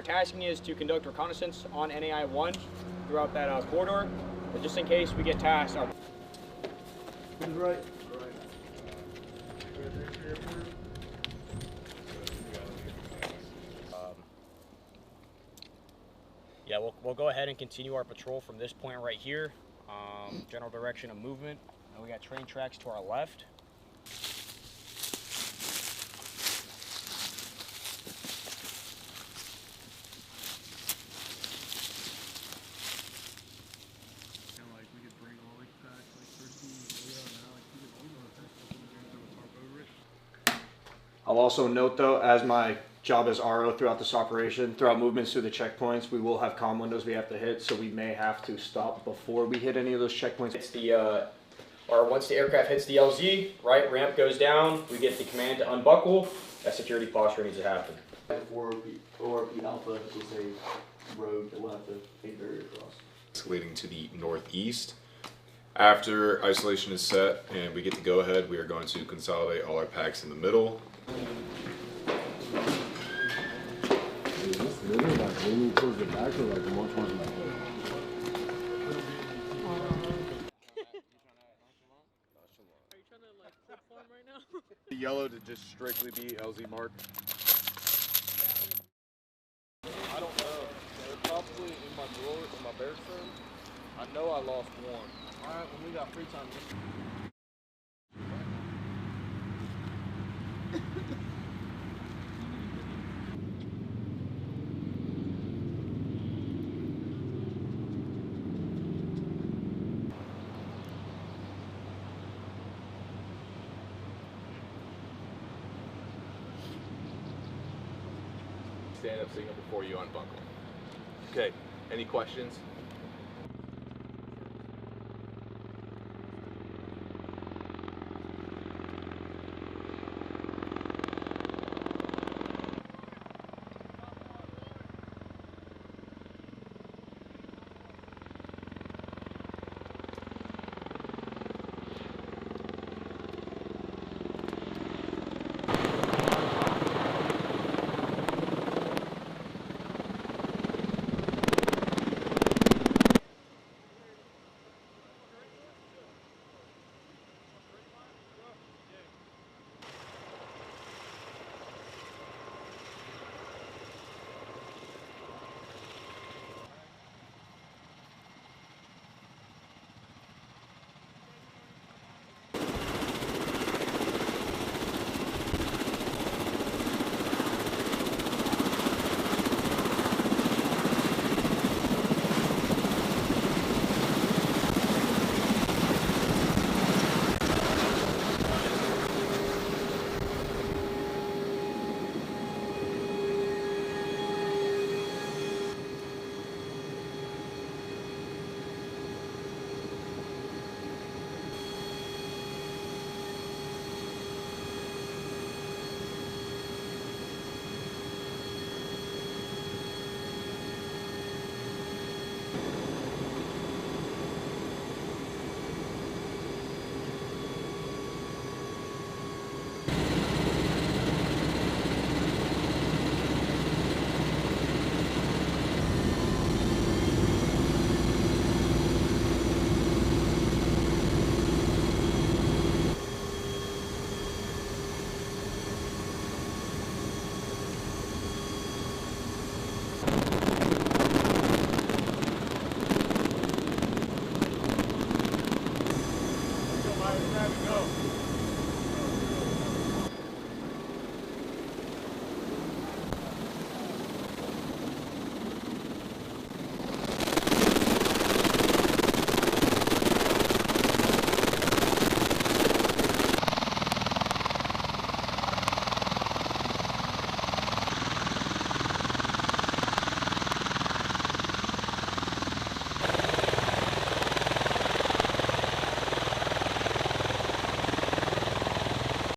our tasking is to conduct reconnaissance on NAI 1 throughout that corridor. But just in case we get tasked, our right. Yeah, we'll go ahead and continue our patrol from this point right here. General direction of movement. And we got train tracks to our left. I'll also note though, as my job as RO throughout this operation, throughout movements through the checkpoints, we will have comm windows we have to hit, so we may have to stop before we hit any of those checkpoints. It's the, or once the aircraft hits the LZ, right, ramp goes down, we get the command to unbuckle. That security posture needs to happen. ORP Alpha is a road that we'll have to take barrier across. Escalating to the northeast. After isolation is set and we get to go ahead, we are going to consolidate all our packs in the middle. Leaning towards the back or like more towards my head? Are you trying to like flip form right now? The yellow to just strictly be LZ mark. I don't know. They're probably in my drawer, in my barracks room. I know I lost one. Alright, when we got free time. Stand up signal before you unbuckle. Okay, any questions?